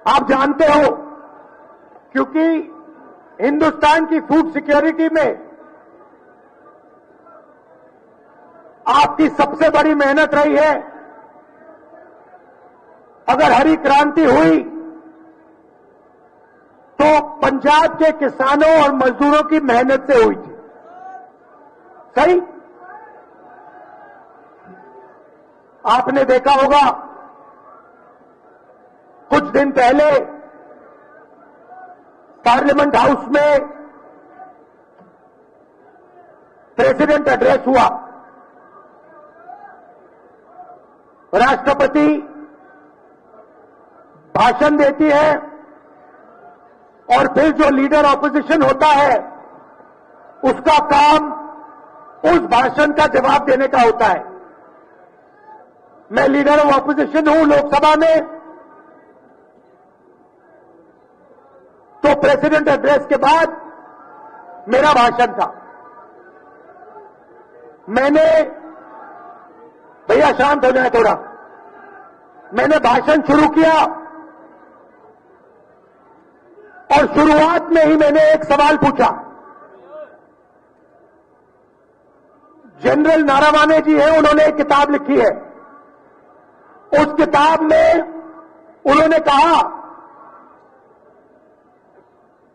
आप जानते हो, क्योंकि हिंदुस्तान की फूड सिक्योरिटी में आपकी सबसे बड़ी मेहनत रही है। अगर हरी क्रांति हुई तो पंजाब के किसानों और मजदूरों की मेहनत से हुई थी, सही? आपने देखा होगा कुछ दिन पहले पार्लियामेंट हाउस में प्रेसिडेंट एड्रेस हुआ। राष्ट्रपति भाषण देती है और फिर जो लीडर ऑपोजिशन होता है उसका काम उस भाषण का जवाब देने का होता है। मैं लीडर ऑफ ऑपोजिशन हूं लोकसभा में, तो प्रेसिडेंट एड्रेस के बाद मेरा भाषण था। मैंने, भैया शांत हो जाए थोड़ा, मैंने भाषण शुरू किया और शुरुआत में ही मैंने एक सवाल पूछा। जनरल नारावाने जी हैं, उन्होंने एक किताब लिखी है। उस किताब में उन्होंने कहा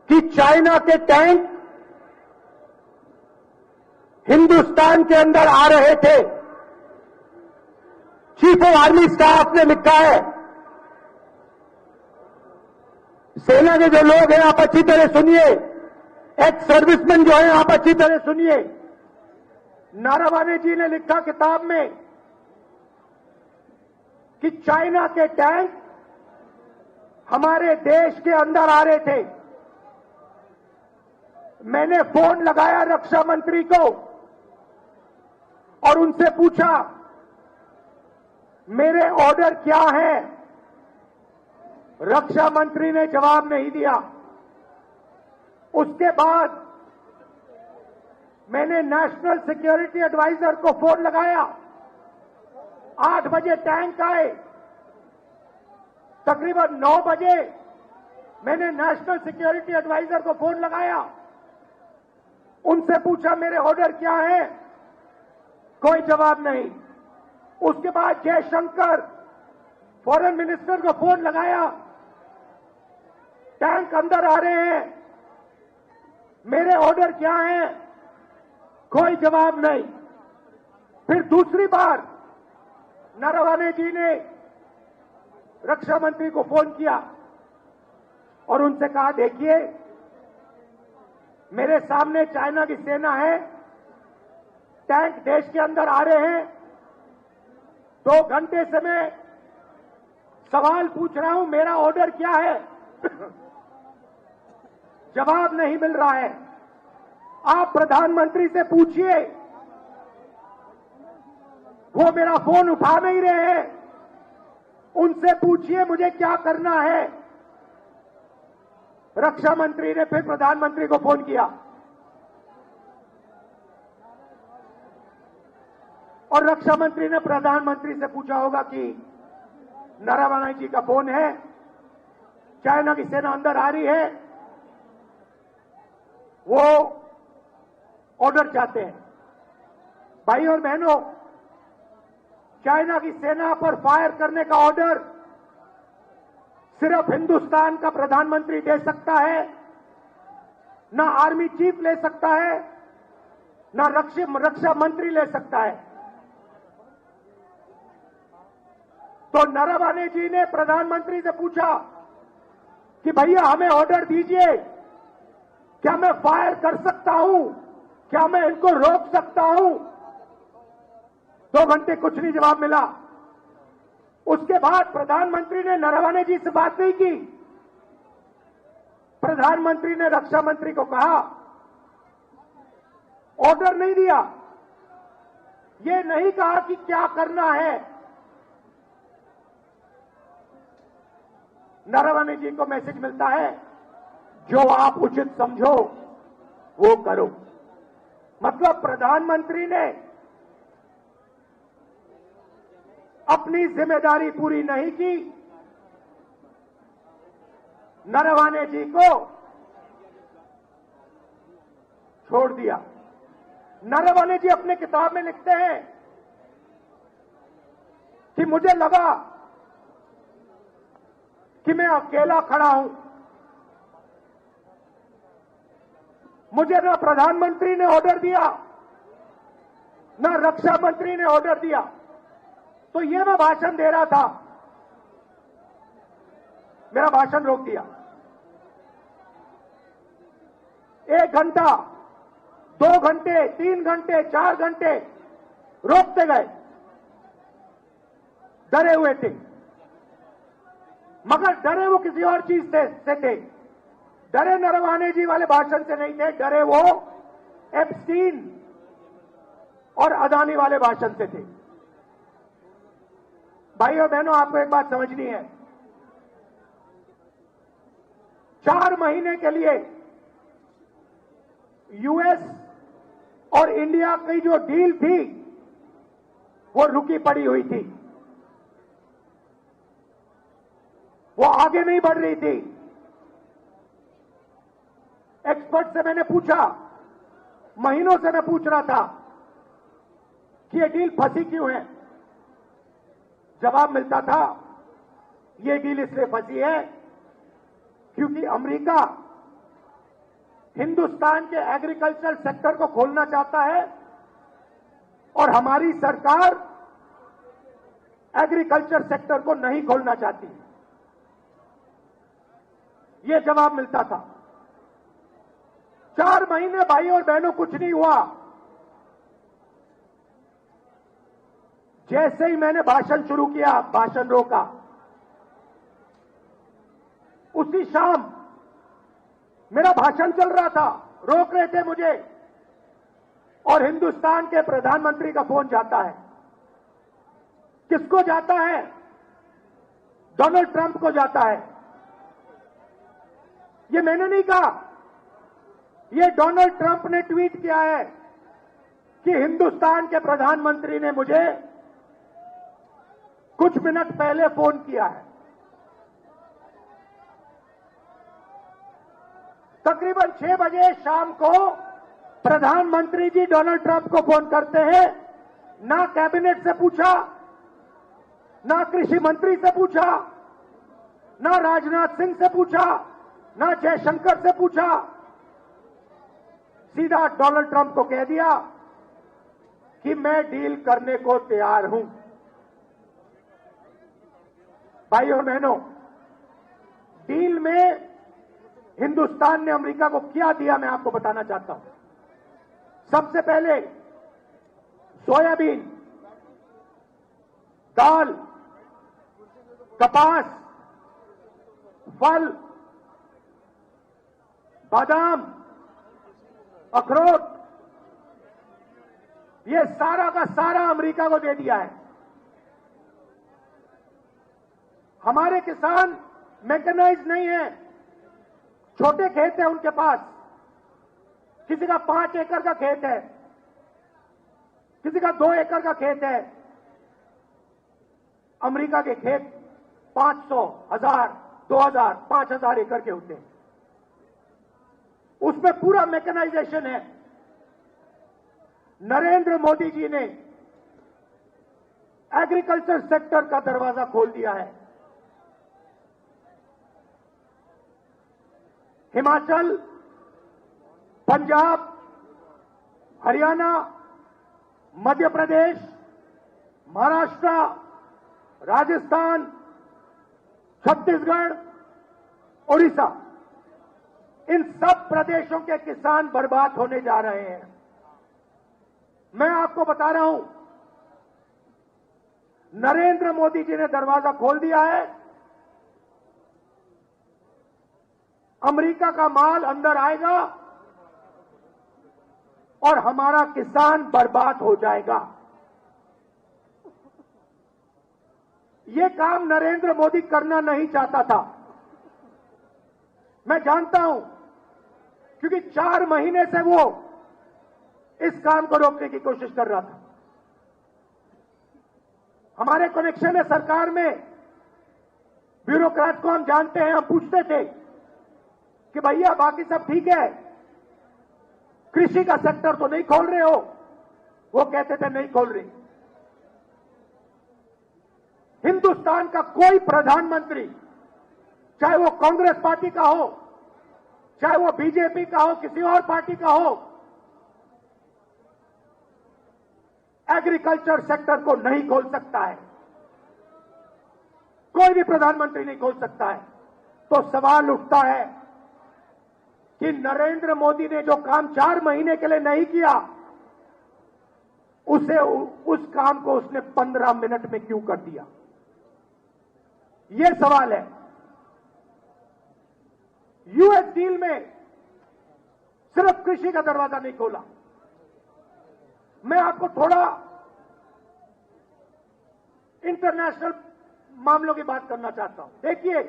कि चाइना के टैंक हिंदुस्तान के अंदर आ रहे थे। चीफ ऑफ आर्मी स्टाफ ने लिखा है, सेना के जो लोग हैं आप अच्छी तरह सुनिए, एक्स सर्विसमैन जो हैं आप अच्छी तरह सुनिए। नारावाने जी ने लिखा किताब में कि चाइना के टैंक हमारे देश के अंदर आ रहे थे। मैंने फोन लगाया रक्षा मंत्री को और उनसे पूछा मेरे ऑर्डर क्या है। रक्षा मंत्री ने जवाब नहीं दिया। उसके बाद मैंने नेशनल सिक्योरिटी एडवाइजर को फोन लगाया। 8 बजे टैंक आए। तकरीबन 9 बजे मैंने नेशनल सिक्योरिटी एडवाइजर को फोन लगाया, उनसे पूछा मेरे ऑर्डर क्या है, कोई जवाब नहीं। उसके बाद जयशंकर फॉरेन मिनिस्टर को फोन लगाया, टैंक अंदर आ रहे हैं, मेरे ऑर्डर क्या है, कोई जवाब नहीं। फिर दूसरी बार नारावाने जी ने रक्षा मंत्री को फोन किया और उनसे कहा देखिए मेरे सामने चाइना की सेना है, टैंक देश के अंदर आ रहे हैं, 2 घंटे से मैं सवाल पूछ रहा हूं मेरा ऑर्डर क्या है, जवाब नहीं मिल रहा है। आप प्रधानमंत्री से पूछिए, वो मेरा फोन उठा नहीं रहे हैं, उनसे पूछिए मुझे क्या करना है। रक्षा मंत्री ने फिर प्रधानमंत्री को फोन किया और रक्षा मंत्री ने प्रधानमंत्री से पूछा होगा कि नारावाने जी का फोन है, चाइना की सेना अंदर आ रही है, वो ऑर्डर चाहते हैं। भाई और बहनों, चाइना की सेना पर फायर करने का ऑर्डर सिर्फ हिंदुस्तान का प्रधानमंत्री दे सकता है, ना आर्मी चीफ ले सकता है, ना रक्षा मंत्री ले सकता है। तो नारावाने जी ने प्रधानमंत्री से पूछा कि भैया हमें ऑर्डर दीजिए, क्या मैं फायर कर सकता हूं, क्या मैं इनको रोक सकता हूं। 2 घंटे कुछ नहीं जवाब मिला। उसके बाद प्रधानमंत्री ने नारावाने जी से बात नहीं की। प्रधानमंत्री ने रक्षा मंत्री को कहा, ऑर्डर नहीं दिया, ये नहीं कहा कि क्या करना है। नारावाने जी को मैसेज मिलता है, जो आप उचित समझो वो करो। मतलब प्रधानमंत्री ने अपनी जिम्मेदारी पूरी नहीं की, नरवाने जी को छोड़ दिया। नरवाने जी अपने किताब में लिखते हैं कि मुझे लगा कि मैं अकेला खड़ा हूं, मुझे ना प्रधानमंत्री ने ऑर्डर दिया, ना रक्षा मंत्री ने ऑर्डर दिया, तो ये मैं भाषण दे रहा था, मेरा भाषण रोक दिया। 1 घंटा, 2 घंटे, 3 घंटे, 4 घंटे रोकते गए, डरे हुए थे, मगर डरे वो किसी और चीज से थे। डरे नरवाने जी वाले भाषण से नहीं थे, डरे वो एप्स्टीन और अदानी वाले भाषण से थे। भाइयों बहनों, आपको एक बात समझनी है, 4 महीने के लिए यूएस और इंडिया की जो डील थी वो रुकी पड़ी हुई थी, वो आगे नहीं बढ़ रही थी। एक्सपर्ट से मैंने पूछा, महीनों से मैं पूछ रहा था कि ये डील फंसी क्यों है। जवाब मिलता था, ये डील इसलिए फंसी है क्योंकि अमेरिका हिंदुस्तान के एग्रीकल्चर सेक्टर को खोलना चाहता है और हमारी सरकार एग्रीकल्चर सेक्टर को नहीं खोलना चाहती। ये जवाब मिलता था। 4 महीने भाइयों और बहनों कुछ नहीं हुआ। जैसे ही मैंने भाषण शुरू किया, भाषण रोका, उसी शाम मेरा भाषण चल रहा था, रोक रहे थे मुझे, और हिंदुस्तान के प्रधानमंत्री का फोन जाता है। किसको जाता है? डोनाल्ड ट्रंप को जाता है। ये मैंने नहीं कहा, ये डोनाल्ड ट्रंप ने ट्वीट किया है कि हिंदुस्तान के प्रधानमंत्री ने मुझे कुछ मिनट पहले फोन किया है। तकरीबन 6 बजे शाम को प्रधानमंत्री जी डोनाल्ड ट्रंप को फोन करते हैं। ना कैबिनेट से पूछा, ना कृषि मंत्री से पूछा, ना राजनाथ सिंह से पूछा, ना जयशंकर से पूछा, सीधा डोनाल्ड ट्रंप को कह दिया कि मैं डील करने को तैयार हूं। भाइयों और बहनों, डील में हिंदुस्तान ने अमेरिका को क्या दिया, मैं आपको बताना चाहता हूं। सबसे पहले सोयाबीन, दाल, कपास, फल, बादाम, अखरोट, ये सारा का सारा अमेरिका को दे दिया है। हमारे किसान मैकेनाइज नहीं है, छोटे खेत है उनके पास। किसी का 5 एकड़ का खेत है, किसी का 2 एकड़ का खेत है। अमेरिका के खेत 500, 1000, 2000, 5000 एकड़ के होते हैं। उसमें पूरा मैकेनाइजेशन है। नरेंद्र मोदी जी ने एग्रीकल्चर सेक्टर का दरवाजा खोल दिया है। हिमाचल, पंजाब, हरियाणा, मध्य प्रदेश, महाराष्ट्र, राजस्थान, छत्तीसगढ़, ओडिशा, इन सब प्रदेशों के किसान बर्बाद होने जा रहे हैं। मैं आपको बता रहा हूं, नरेंद्र मोदी जी ने दरवाजा खोल दिया है। अमेरिका का माल अंदर आएगा और हमारा किसान बर्बाद हो जाएगा। यह काम नरेंद्र मोदी करना नहीं चाहता था, मैं जानता हूं, क्योंकि 4 महीने से वो इस काम को रोकने की कोशिश कर रहा था। हमारे कनेक्शन है सरकार में, ब्यूरोक्रेट को हम जानते हैं। हम पूछते थे कि भैया बाकी सब ठीक है, कृषि का सेक्टर तो नहीं खोल रहे हो। वो कहते थे नहीं खोल रहे। हिंदुस्तान का कोई प्रधानमंत्री, चाहे वो कांग्रेस पार्टी का हो, चाहे वो बीजेपी का हो, किसी और पार्टी का हो, एग्रीकल्चर सेक्टर को नहीं खोल सकता है। कोई भी प्रधानमंत्री नहीं खोल सकता है। तो सवाल उठता है कि नरेंद्र मोदी ने जो काम 4 महीने के लिए नहीं किया, उस काम को उसने 15 मिनट में क्यों कर दिया? यह सवाल है। यूएस डील में सिर्फ कृषि का दरवाजा नहीं खोला। मैं आपको थोड़ा इंटरनेशनल मामलों की बात करना चाहता हूं। देखिए,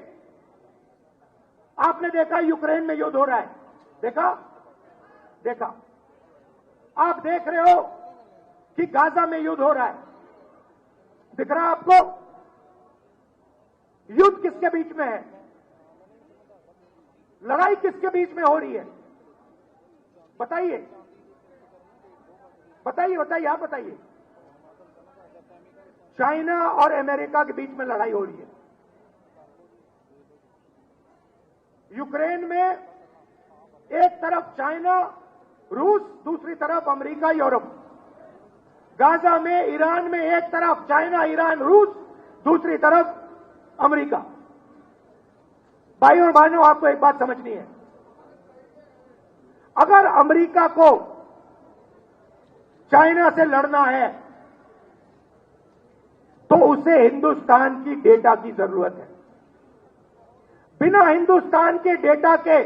आपने देखा यूक्रेन में युद्ध हो रहा है, देखा। आप देख रहे हो कि गाजा में युद्ध हो रहा है, दिख रहा है आपको? युद्ध किसके बीच में है? लड़ाई किसके बीच में हो रही है? बताइए, आप बताइए। चाइना और अमेरिका के बीच में लड़ाई हो रही है। यूक्रेन में एक तरफ चाइना, रूस, दूसरी तरफ अमेरिका, यूरोप। गाजा में, ईरान में एक तरफ चाइना, ईरान, रूस, दूसरी तरफ अमेरिका। भाइयों और बहनों, आपको एक बात समझनी है। अगर अमेरिका को चाइना से लड़ना है तो उसे हिंदुस्तान की डेटा की जरूरत है। बिना हिंदुस्तान के डेटा के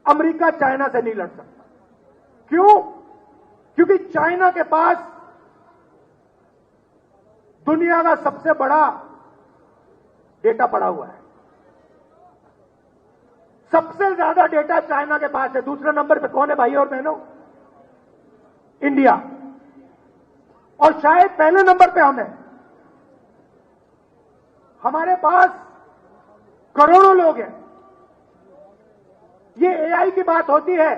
अमेरिका चाइना से नहीं लड़ सकता। क्यों? क्योंकि चाइना के पास दुनिया का सबसे बड़ा डेटा पड़ा हुआ है। सबसे ज्यादा डेटा चाइना के पास है। दूसरे नंबर पे कौन है भाई और बहनों? इंडिया। और शायद पहले नंबर पे हम हैं। हमारे पास करोड़ों लोग हैं। ये एआई की बात होती है।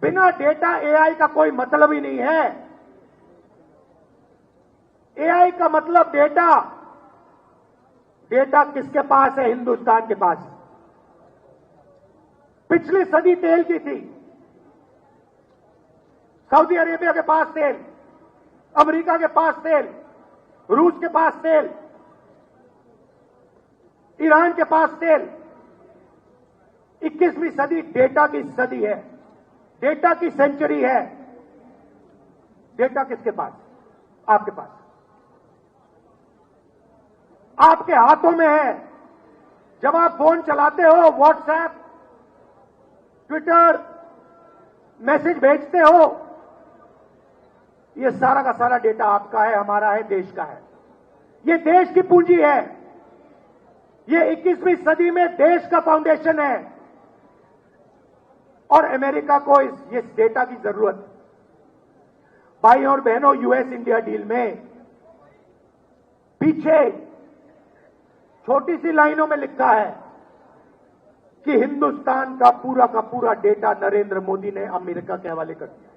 बिना डेटा एआई का कोई मतलब ही नहीं है। एआई का मतलब डेटा। डेटा किसके पास है? हिंदुस्तान के पास। पिछली सदी तेल की थी। सऊदी अरेबिया के पास तेल, अमेरिका के पास तेल, रूस के पास तेल, ईरान के पास तेल। 21वीं सदी डेटा की सदी है, डेटा की सेंचुरी है। डेटा किसके पास? आपके पास, आपके हाथों में है। जब आप फोन चलाते हो, व्हाट्सएप, ट्विटर, मैसेज भेजते हो, ये सारा का सारा डेटा आपका है, हमारा है, देश का है। ये देश की पूंजी है। ये 21वीं सदी में देश का फाउंडेशन है। और अमेरिका को इस डेटा की जरूरत है। भाई और बहनों, यूएस इंडिया डील में पीछे छोटी सी लाइनों में लिखा है कि हिंदुस्तान का पूरा डेटा नरेंद्र मोदी ने अमेरिका के हवाले कर दिया।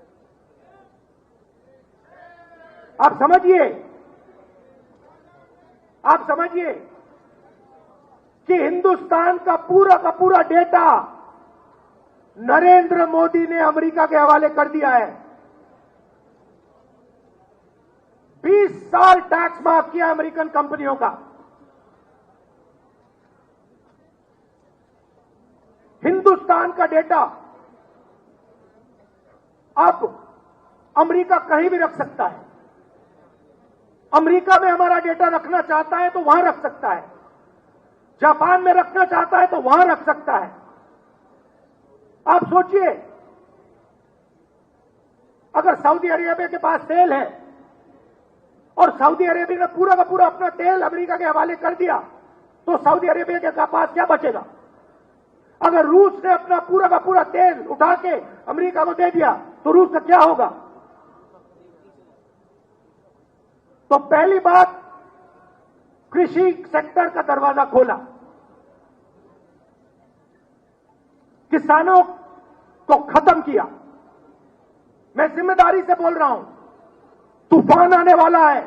आप समझिए कि हिंदुस्तान का पूरा डेटा नरेंद्र मोदी ने अमेरिका के हवाले कर दिया है। 20 साल टैक्स माफ किया अमेरिकन कंपनियों का। हिंदुस्तान का डेटा अब अमेरिका कहीं भी रख सकता है। अमेरिका में हमारा डेटा रखना चाहता है तो वहां रख सकता है। जापान में रखना चाहता है तो वहां रख सकता है। आप सोचिए, अगर सऊदी अरेबिया के पास तेल है और सऊदी अरेबिया ने पूरा अपना तेल अमेरिका के हवाले कर दिया, तो सऊदी अरेबिया के पास क्या बचेगा? अगर रूस ने अपना पूरा तेल उठा के अमेरिका को दे दिया, तो रूस का क्या होगा? तो पहली बात, कृषि सेक्टर का दरवाजा खोला। किसानों को खत्म किया। मैं जिम्मेदारी से बोल रहा हूं, तूफान आने वाला है।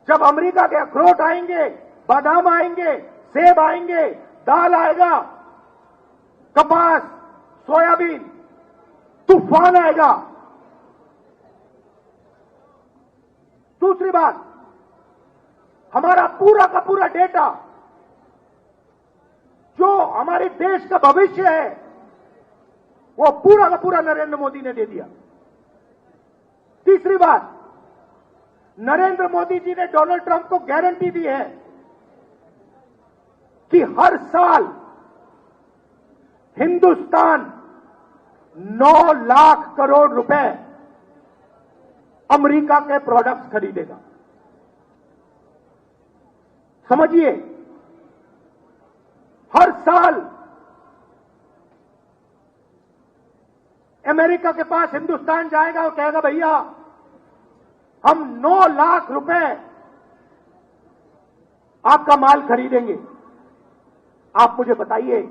जब अमेरिका के अखरोट आएंगे, बादाम आएंगे, सेब आएंगे, दाल आएगा, कपास, सोयाबीन, तूफान आएगा। दूसरी बात, हमारा पूरा का पूरा डेटा जो हमारे देश का भविष्य है, वो पूरा का पूरा नरेंद्र मोदी ने दे दिया। तीसरी बात, नरेंद्र मोदी जी ने डोनाल्ड ट्रंप को गारंटी दी है कि हर साल हिंदुस्तान 9 लाख करोड़ रुपए अमेरिका के प्रोडक्ट्स खरीदेगा। समझिए, हर साल अमेरिका के पास हिंदुस्तान जाएगा और कहेगा भैया हम 9 लाख रुपए आपका माल खरीदेंगे। आप मुझे बताइए,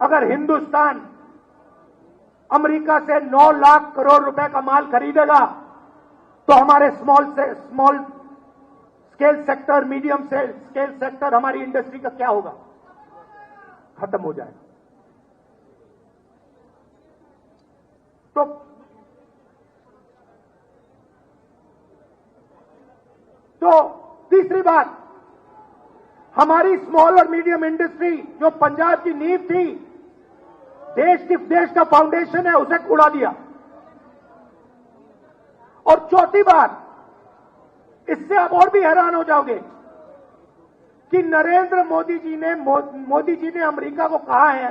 अगर हिंदुस्तान अमेरिका से 9 लाख करोड़ रुपए का माल खरीदेगा तो हमारे small scale sector, medium scale sector, हमारी इंडस्ट्री का क्या होगा? खत्म हो जाएगा। तो तीसरी बात, हमारी स्मॉल और मीडियम इंडस्ट्री जो पंजाब की नींव थी, देश का फाउंडेशन है, उसे उड़ा दिया। और चौथी बात, इससे आप और भी हैरान हो जाओगे कि नरेंद्र मोदी जी ने अमेरिका को कहा है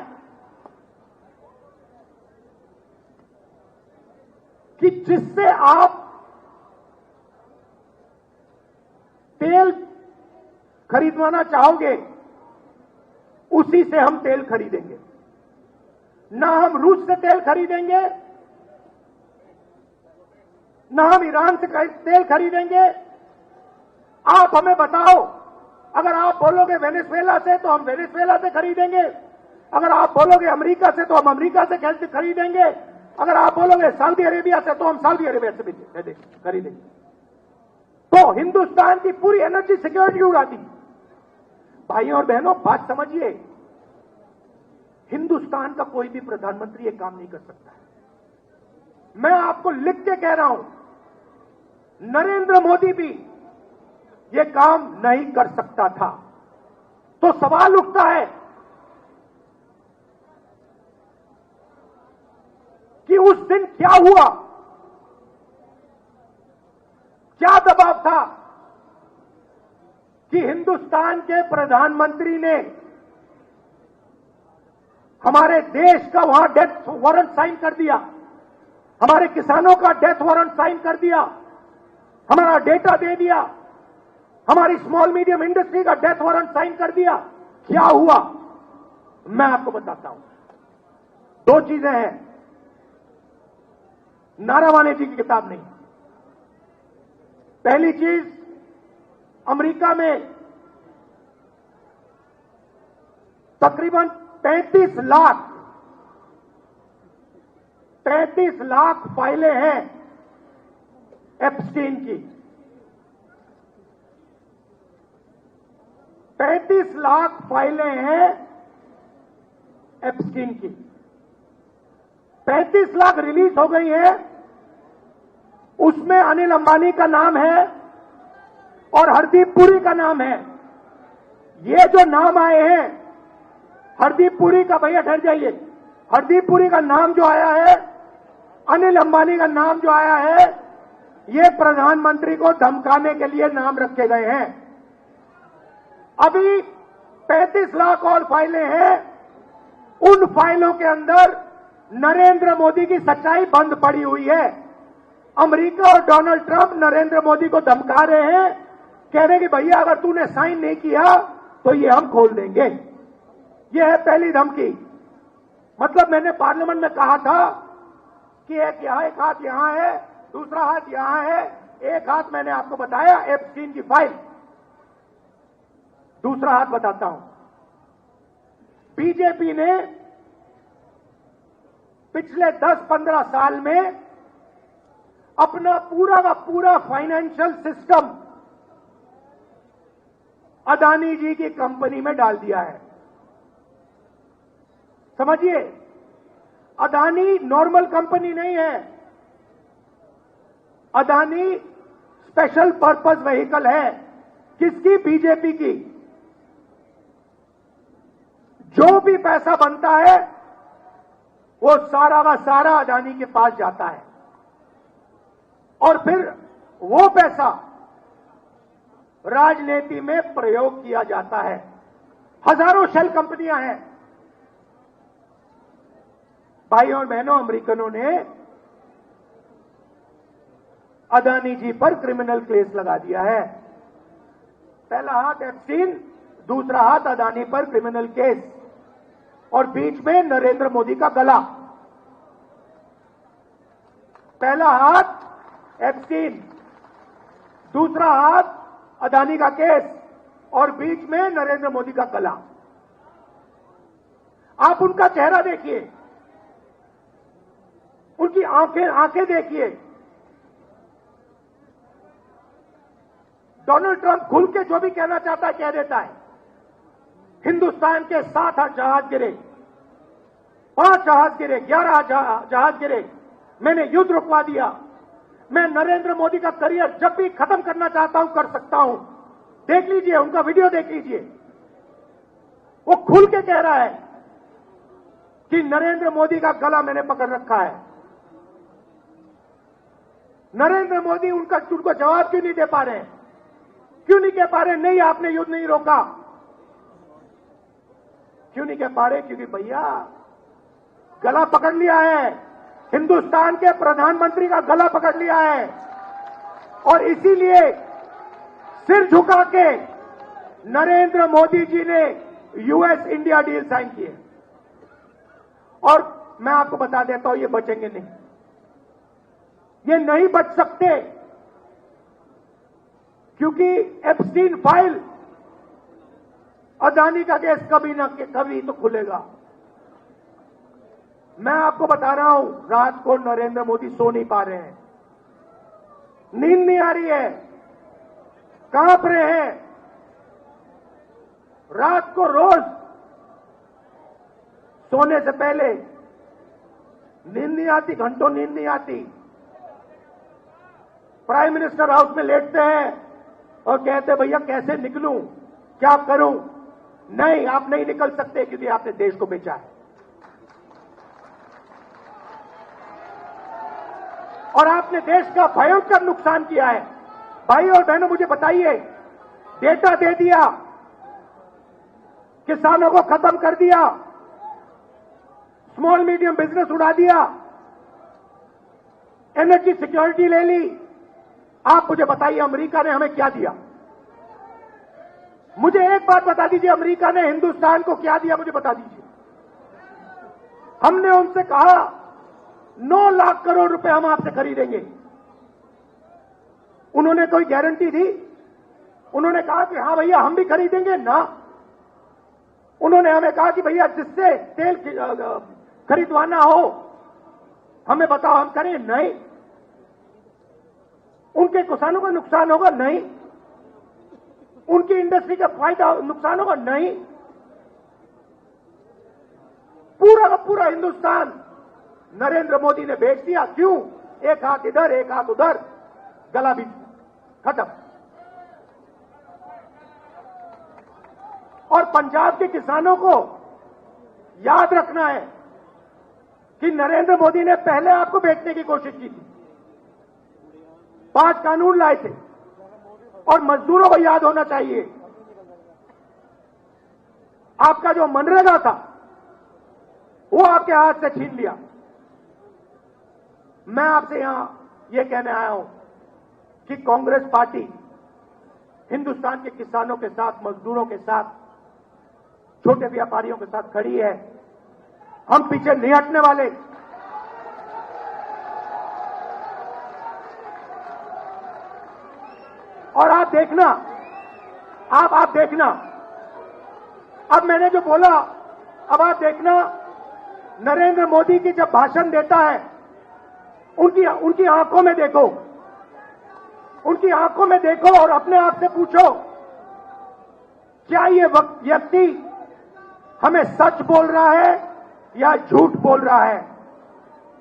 कि जिससे आप तेल खरीदवाना चाहोगे उसी से हम तेल खरीदेंगे। ना हम रूस से तेल खरीदेंगे, ना हम ईरान से तेल खरीदेंगे। आप हमें बताओ, अगर आप बोलोगे वेनेजुएला से तो हम वेनेजुएला से खरीदेंगे, अगर आप बोलोगे अमेरिका से तो हम अमेरिका से खरीदेंगे, अगर आप बोलोगे सऊदी अरेबिया से तो हम सऊदी अरेबिया से भी खरीदेंगे। तो हिंदुस्तान की पूरी एनर्जी सिक्योरिटी उड़ा दी। भाइयों और बहनों, बात समझिए, हिंदुस्तान का कोई भी प्रधानमंत्री ये काम नहीं कर सकता है। मैं आपको लिख के कह रहा हूं, नरेंद्र मोदी भी ये काम नहीं कर सकता था। तो सवाल उठता है कि उस दिन क्या हुआ, क्या दबाव था कि हिंदुस्तान के प्रधानमंत्री ने हमारे देश का वहां डेथ वारंट साइन कर दिया, हमारे किसानों का डेथ वारंट साइन कर दिया, हमारा डेटा दे दिया, हमारी स्मॉल मीडियम इंडस्ट्री का डेथ वारंट साइन कर दिया। क्या हुआ, मैं आपको बताता हूं। 2 चीजें हैं, नारावाने जी की किताब नहीं। पहली चीज, अमेरिका में तकरीबन 35 लाख फाइलें हैं एप्स्टीन की। 35 लाख फाइलें हैं एप्स्टीन की। 35 लाख रिलीज हो गई है, उसमें अनिल अंबानी का नाम है और हरदीप पुरी का नाम है। ये जो नाम आए हैं, हरदीप पुरी का, भैया ठहर जाइए, हरदीप पुरी का नाम जो आया है, अनिल अंबानी का नाम जो आया है, ये प्रधानमंत्री को धमकाने के लिए नाम रखे गए हैं। अभी 35 लाख और फाइलें हैं, उन फाइलों के अंदर नरेंद्र मोदी की सच्चाई बंद पड़ी हुई है। अमेरिका और डोनाल्ड ट्रंप नरेंद्र मोदी को धमका रहे हैं, कह रहे कि भैया अगर तूने साइन नहीं किया तो ये हम खोल देंगे। ये है पहली धमकी। मतलब मैंने पार्लियामेंट में कहा था कि एक हाथ यहां है, दूसरा हाथ यहां है। एक हाथ मैंने आपको बताया एप्स्टीन की फाइल, दूसरा हाथ बताता हूं। बीजेपी ने पिछले 10-15 साल में अपना पूरा का पूरा फाइनेंशियल सिस्टम अदानी जी की कंपनी में डाल दिया है। समझिए, अदानी नॉर्मल कंपनी नहीं है, अदानी स्पेशल पर्पस व्हीकल है। किसकी? बीजेपी की। जो भी पैसा बनता है वो सारा का सारा अदानी के पास जाता है और फिर वो पैसा राजनीति में प्रयोग किया जाता है। हजारों शेल कंपनियां हैं। भाइयों और बहनों, अमेरिकनों ने अदानी जी पर क्रिमिनल केस लगा दिया है। पहला हाथ एप्स्टीन, दूसरा हाथ अदानी पर क्रिमिनल केस और बीच में नरेंद्र मोदी का गला। पहला हाथ एप्स्टीन, दूसरा हाथ अदानी का केस और बीच में नरेंद्र मोदी का गला। आप उनका चेहरा देखिए, उनकी आंखें देखिए। डोनाल्ड ट्रंप खुल के जो भी कहना चाहता है कह देता है। हिंदुस्तान के 7 जहाज गिरे, 5 जहाज गिरे, 11 जहाज गिरे, मैंने युद्ध रुकवा दिया। मैं नरेंद्र मोदी का करियर जब भी खत्म करना चाहता हूं कर सकता हूं। देख लीजिए, उनका वीडियो देख लीजिए। वो खुल के कह रहा है कि नरेंद्र मोदी का गला मैंने पकड़ रखा है। नरेंद्र मोदी उनको जवाब क्यों नहीं दे पा रहे हैं? क्यों नहीं कह पा रहे नहीं आपने युद्ध नहीं रोका? क्यों नहीं कह पा रहे? क्योंकि भैया गला पकड़ लिया है, हिंदुस्तान के प्रधानमंत्री का गला पकड़ लिया है और इसीलिए सिर झुका के नरेंद्र मोदी जी ने यूएस इंडिया डील साइन की है। और मैं आपको बता देता हूं, ये बचेंगे नहीं, ये नहीं बच सकते, क्योंकि एप्स्टीन फाइल, अदानी का केस कभी तो खुलेगा। मैं आपको बता रहा हूं, रात को नरेंद्र मोदी सो नहीं पा रहे हैं, नींद नहीं आ रही है, कांप रहे हैं। रात को रोज सोने से पहले नींद नहीं आती, घंटों नींद नहीं आती। प्राइम मिनिस्टर हाउस में लेटते हैं और कहते भैया कैसे निकलूं, क्या करूं? नहीं, आप नहीं निकल सकते क्योंकि आपने देश को बेचा है और आपने देश का भयंकर नुकसान किया है। भाई और बहनों, मुझे बताइए, डेटा दे दिया, किसानों को खत्म कर दिया, स्मॉल मीडियम बिजनेस उड़ा दिया, एनर्जी सिक्योरिटी ले ली। आप मुझे बताइए अमेरिका ने हमें क्या दिया? मुझे एक बात बता दीजिए, अमेरिका ने हिंदुस्तान को क्या दिया? मुझे बता दीजिए। हमने उनसे कहा 9 लाख करोड़ रुपए हम आपसे खरीदेंगे। उन्होंने कोई गारंटी दी? उन्होंने कहा कि हां भैया हम भी खरीदेंगे ना। उन्होंने हमें कहा कि भैया जिससे तेल खरीदवाना हो हमें बताओ, हम करें? नहीं। उनके किसानों का नुकसान होगा? नहीं। उनकी इंडस्ट्री का फायदा नुकसान होगा? नहीं। पूरा का पूरा हिंदुस्तान नरेंद्र मोदी ने बेच दिया। क्यों? एक हाथ इधर एक हाथ उधर, गला भी खत्म। और पंजाब के किसानों को याद रखना है कि नरेंद्र मोदी ने पहले आपको बेचने की कोशिश की थी, 5 कानून लाए थे। और मजदूरों को याद होना चाहिए, आपका जो मनरेगा था वो आपके हाथ से छीन लिया। मैं आपसे यहां ये कहने आया हूं कि कांग्रेस पार्टी हिंदुस्तान के किसानों के साथ, मजदूरों के साथ, छोटे व्यापारियों के साथ खड़ी है। हम पीछे नहीं हटने वाले। और आप देखना, अब मैंने जो बोला अब आप देखना, नरेंद्र मोदी की जब भाषण देता है, उनकी आंखों में देखो, उनकी आंखों में देखो और अपने आप से पूछो, क्या ये व्यक्ति हमें सच बोल रहा है या झूठ बोल रहा है?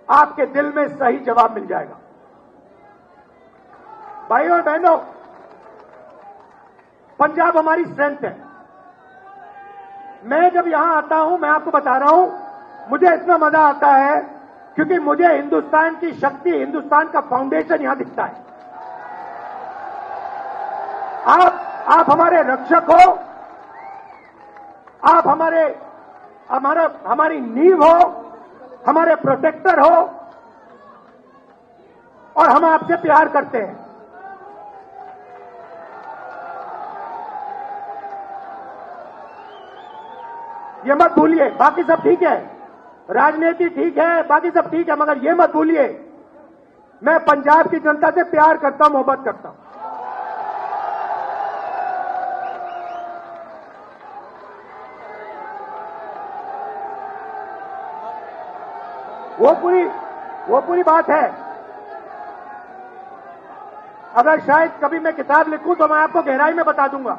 आपके दिल में सही जवाब मिल जाएगा। भाइयों और बहनों, पंजाब हमारी स्ट्रेंथ है। मैं जब यहां आता हूं, मैं आपको बता रहा हूं, मुझे इतना मजा आता है क्योंकि मुझे हिंदुस्तान की शक्ति, हिंदुस्तान का फाउंडेशन यहां दिखता है। आप हमारे रक्षक हो, आप हमारी नींव हो, हमारे प्रोटेक्टर हो और हम आपसे प्यार करते हैं। ये मत भूलिए, बाकी सब ठीक है, राजनीति ठीक है, बाकी सब ठीक है, मगर ये मत भूलिए, मैं पंजाब की जनता से प्यार करता हूं, मोहब्बत करता हूं। वो पूरी बात है। अगर शायद कभी मैं किताब लिखूं तो मैं आपको गहराई में बता दूंगा,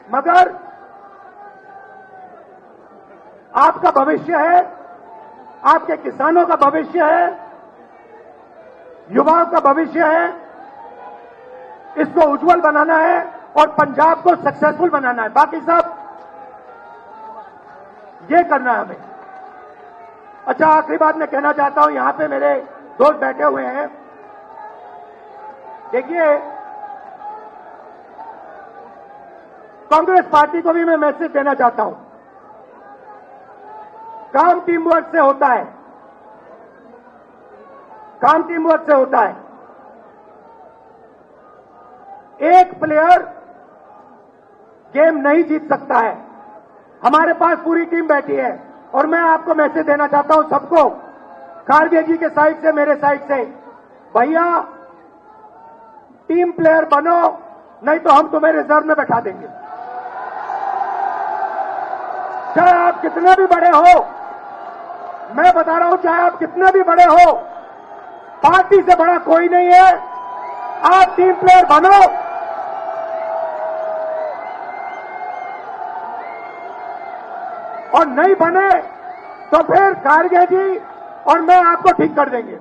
मगर आपका भविष्य है, आपके किसानों का भविष्य है, युवाओं का भविष्य है, इसको उज्जवल बनाना है और पंजाब को सक्सेसफुल बनाना है। बाकी सब ये करना है हमें। अच्छा, आखिरी बात मैं कहना चाहता हूं, यहां पे मेरे दोस्त बैठे हुए हैं। देखिए, कांग्रेस पार्टी को भी मैं मैसेज देना चाहता हूं, काम टीम वर्क से होता है, काम टीम वर्क से होता है। एक प्लेयर गेम नहीं जीत सकता है। हमारे पास पूरी टीम बैठी है और मैं आपको मैसेज देना चाहता हूं सबको, खारगे जी के साइड से, मेरे साइड से, भैया टीम प्लेयर बनो, नहीं तो हम तुम्हें रिजर्व में बैठा देंगे। चाहे आप कितने भी बड़े हो, मैं बता रहा हूं, चाहे आप कितने भी बड़े हो, पार्टी से बड़ा कोई नहीं है। आप टीम प्लेयर बनो और नहीं बने तो फिर खारगे जी और मैं आपको ठीक कर देंगे।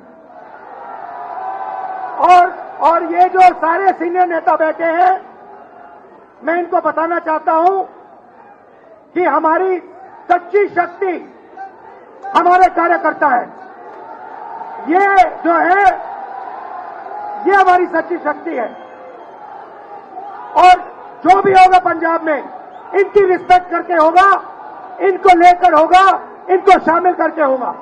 और ये जो सारे सीनियर नेता बैठे हैं, मैं इनको बताना चाहता हूं कि हमारी सच्ची शक्ति हमारे कार्यकर्ता है। ये जो है, ये हमारी सच्ची शक्ति है और जो भी होगा पंजाब में, इनकी रिस्पेक्ट करके होगा, इनको लेकर होगा, इनको शामिल करके होगा।